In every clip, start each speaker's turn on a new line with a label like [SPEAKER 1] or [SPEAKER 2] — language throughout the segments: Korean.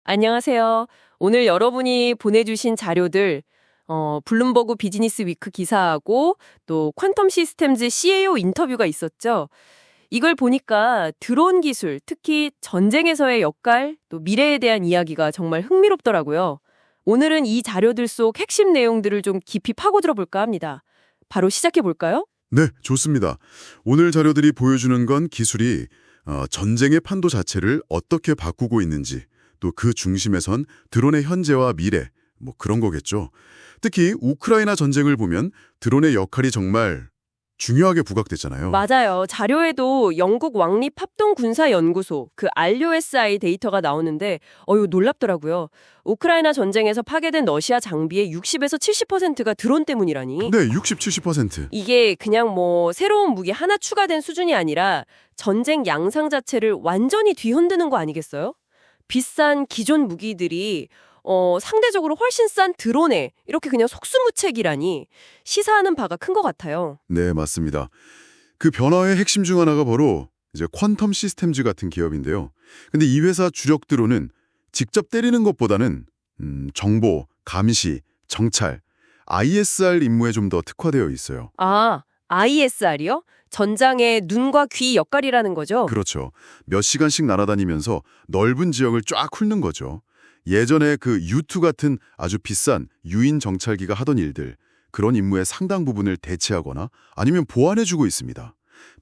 [SPEAKER 1] 안녕하세요. 오늘 여러분이 보내주신 자료들, 블룸버그 비즈니스 위크 기사하고 또 퀀텀 시스템즈 CAO 인터뷰가 있었죠. 이걸 보니까 드론 기술, 특히 전쟁에서의 역할, 또 미래에 대한 이야기가 정말 흥미롭더라고요. 오늘은 이 자료들 속 핵심 내용들을 좀 깊이 파고들어 볼까 합니다. 바로 시작해 볼까요?
[SPEAKER 2] 네, 좋습니다. 오늘 자료들이 보여주는 건 기술이 전쟁의 판도 자체를 어떻게 바꾸고 있는지, 또 그 중심에선 드론의 현재와 미래, 뭐 그런 거겠죠. 특히 우크라이나 전쟁을 보면 드론의 역할이 정말 중요하게 부각됐잖아요.
[SPEAKER 1] 맞아요. 자료에도 영국 왕립합동군사연구소, 그 RUSI 데이터가 나오는데, 이거 놀랍더라고요. 우크라이나 전쟁에서 파괴된 러시아 장비의 60에서 70%가 드론 때문이라니.
[SPEAKER 2] 네, 60, 70%.
[SPEAKER 1] 이게 그냥 뭐 새로운 무기 하나 추가된 수준이 아니라 전쟁 양상 자체를 완전히 뒤흔드는 거 아니겠어요? 비싼 기존 무기들이 상대적으로 훨씬 싼 드론에 이렇게 그냥 속수무책이라니 시사하는 바가 큰 것 같아요.
[SPEAKER 2] 네, 맞습니다. 그 변화의 핵심 중 하나가 바로 이제 퀀텀 시스템즈 같은 기업인데요. 근데 이 회사 주력 드론은 직접 때리는 것보다는 정보, 감시, 정찰, ISR 임무에 좀 더 특화되어 있어요.
[SPEAKER 1] 아, ISR이요? 전장의 눈과 귀 역할이라는 거죠?
[SPEAKER 2] 그렇죠. 몇 시간씩 날아다니면서 넓은 지역을 쫙 훑는 거죠. 예전에 그 U2 같은 아주 비싼 유인 정찰기가 하던 일들, 그런 임무의 상당 부분을 대체하거나 아니면 보완해주고 있습니다.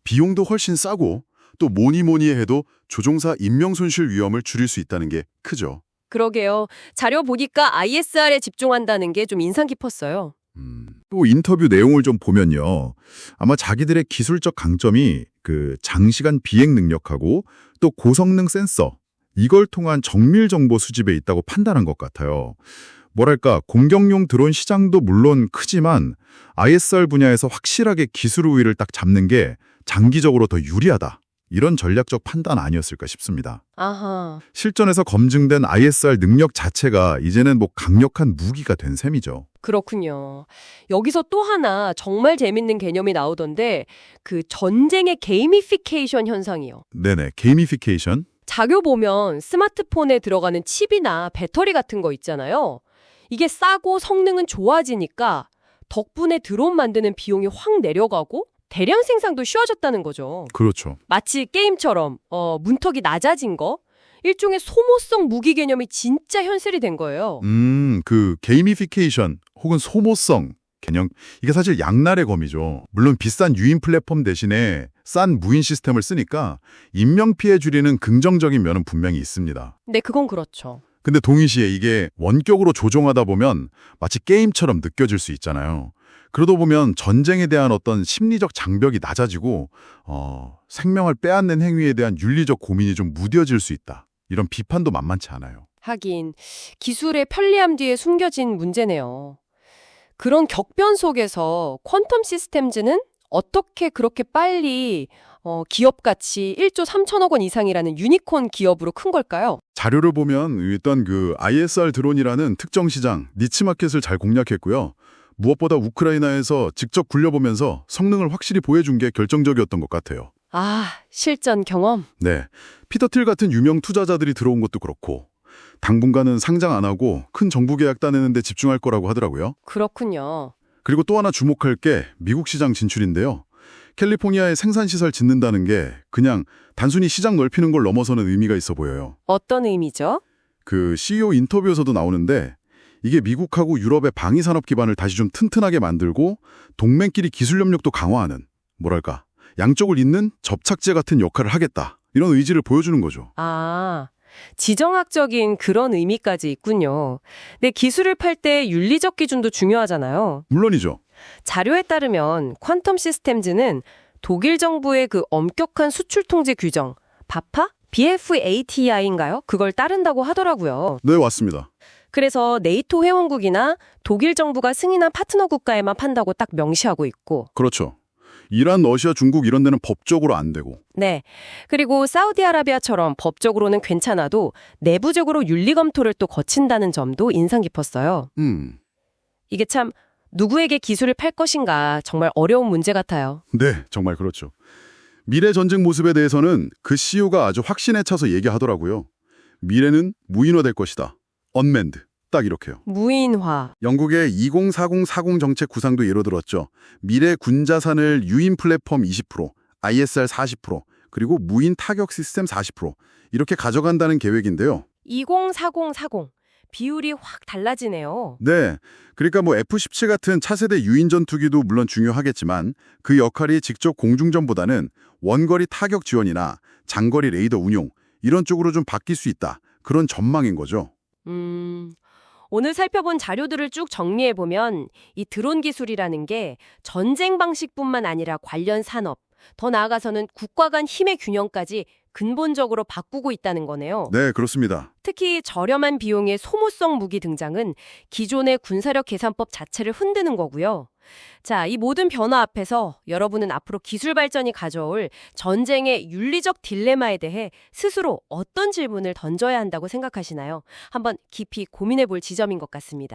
[SPEAKER 2] 비용도 훨씬 싸고 또 뭐니 해도 조종사 인명 손실 위험을 줄일 수 있다는 게 크죠.
[SPEAKER 1] 그러게요. 자료 보니까 ISR에 집중한다는 게 좀 인상 깊었어요.
[SPEAKER 3] 또 인터뷰 내용을 좀 보면요. 아마 자기들의 기술적 강점이 그 장시간 비행 능력하고 또 고성능 센서, 이걸 통한 정밀 정보 수집에 있다고 판단한 것 같아요. 뭐랄까, 공격용 드론 시장도 물론 크지만 ISR 분야에서 확실하게 기술 우위를 딱 잡는 게 장기적으로 더 유리하다. 이런 전략적 판단 아니었을까 싶습니다.
[SPEAKER 1] 아하.
[SPEAKER 3] 실전에서 검증된 ISR 능력 자체가 이제는 뭐 강력한 무기가 된 셈이죠.
[SPEAKER 1] 그렇군요. 여기서 또 하나 정말 재밌는 개념이 나오던데 그 전쟁의 게이미피케이션 현상이요.
[SPEAKER 3] 네네, 게이미피케이션.
[SPEAKER 1] 자료 보면 스마트폰에 들어가는 칩이나 배터리 같은 거 있잖아요. 이게 싸고 성능은 좋아지니까 덕분에 드론 만드는 비용이 확 내려가고 대량 생산도 쉬워졌다는 거죠.
[SPEAKER 3] 그렇죠.
[SPEAKER 1] 마치 게임처럼 문턱이 낮아진 거? 일종의 소모성 무기 개념이 진짜 현실이 된 거예요.
[SPEAKER 3] 그 게이미피케이션 혹은 소모성 개념, 이게 사실 양날의 검이죠. 물론 비싼 유인 플랫폼 대신에 싼 무인 시스템을 쓰니까 인명피해 줄이는 긍정적인 면은 분명히 있습니다.
[SPEAKER 1] 네, 그건 그렇죠.
[SPEAKER 3] 근데 동시에 이게 원격으로 조종하다 보면 마치 게임처럼 느껴질 수 있잖아요. 그러다 보면 전쟁에 대한 어떤 심리적 장벽이 낮아지고 생명을 빼앗는 행위에 대한 윤리적 고민이 좀 무뎌질 수 있다. 이런 비판도 만만치 않아요.
[SPEAKER 1] 하긴 기술의 편리함 뒤에 숨겨진 문제네요. 그런 격변 속에서 퀀텀 시스템즈는 어떻게 그렇게 빨리 기업 가치 1조 3천억 원 이상이라는 유니콘 기업으로 큰 걸까요?
[SPEAKER 2] 자료를 보면 일단 그 ISR 드론이라는 특정 시장, 니치 마켓을 잘 공략했고요. 무엇보다 우크라이나에서 직접 굴려보면서 성능을 확실히 보여준 게 결정적이었던 것 같아요.
[SPEAKER 1] 아, 실전 경험?
[SPEAKER 2] 네, 피터 틸 같은 유명 투자자들이 들어온 것도 그렇고 당분간은 상장 안 하고 큰 정부 계약 따내는 데 집중할 거라고 하더라고요.
[SPEAKER 1] 그렇군요.
[SPEAKER 2] 그리고 또 하나 주목할 게 미국 시장 진출인데요. 캘리포니아에 생산시설 짓는다는 게 그냥 단순히 시장 넓히는 걸 넘어서는 의미가 있어 보여요.
[SPEAKER 1] 어떤 의미죠?
[SPEAKER 2] 그 CEO 인터뷰에서도 나오는데 이게 미국하고 유럽의 방위산업 기반을 다시 좀 튼튼하게 만들고 동맹끼리 기술 협력도 강화하는, 뭐랄까, 양쪽을 잇는 접착제 같은 역할을 하겠다. 이런 의지를 보여주는 거죠.
[SPEAKER 1] 아, 지정학적인 그런 의미까지 있군요. 근데 기술을 팔 때 윤리적 기준도 중요하잖아요.
[SPEAKER 2] 물론이죠.
[SPEAKER 1] 자료에 따르면 퀀텀 시스템즈는 독일 정부의 그 엄격한 수출 통제 규정, 바파? BFATI인가요? 그걸 따른다고 하더라고요.
[SPEAKER 2] 네, 맞습니다.
[SPEAKER 1] 그래서 네이토 회원국이나 독일 정부가 승인한 파트너 국가에만 판다고 딱 명시하고 있고.
[SPEAKER 2] 그렇죠. 이란, 러시아, 중국 이런 데는 법적으로 안 되고.
[SPEAKER 1] 네. 그리고 사우디아라비아처럼 법적으로는 괜찮아도 내부적으로 윤리 검토를 또 거친다는 점도 인상 깊었어요. 이게 참 누구에게 기술을 팔 것인가 정말 어려운 문제 같아요.
[SPEAKER 2] 네, 정말 그렇죠. 미래 전쟁 모습에 대해서는 그 CEO가 아주 확신에 차서 얘기하더라고요. 미래는 무인화될 것이다. 언맨드. 딱 이렇게요.
[SPEAKER 1] 무인화.
[SPEAKER 2] 영국의 2040 정책 구상도 예로 들었죠. 미래 군 자산을 유인 플랫폼 20%, ISR 40%, 그리고 무인 타격 시스템 40% 이렇게 가져간다는 계획인데요.
[SPEAKER 1] 2040. 비율이 확 달라지네요.
[SPEAKER 2] 네, 그러니까 뭐 F-17 같은 차세대 유인 전투기도 물론 중요하겠지만 그 역할이 직접 공중전보다는 원거리 타격 지원이나 장거리 레이더 운용 이런 쪽으로 좀 바뀔 수 있다. 그런 전망인 거죠.
[SPEAKER 1] 오늘 살펴본 자료들을 쭉 정리해보면 이 드론 기술이라는 게 전쟁 방식뿐만 아니라 관련 산업, 더 나아가서는 국가 간 힘의 균형까지 근본적으로 바꾸고 있다는 거네요.
[SPEAKER 2] 네, 그렇습니다.
[SPEAKER 1] 특히 저렴한 비용의 소모성 무기 등장은 기존의 군사력 계산법 자체를 흔드는 거고요. 자, 이 모든 변화 앞에서 여러분은 앞으로 기술 발전이 가져올 전쟁의 윤리적 딜레마에 대해 스스로 어떤 질문을 던져야 한다고 생각하시나요? 한번 깊이 고민해 볼 지점인 것 같습니다.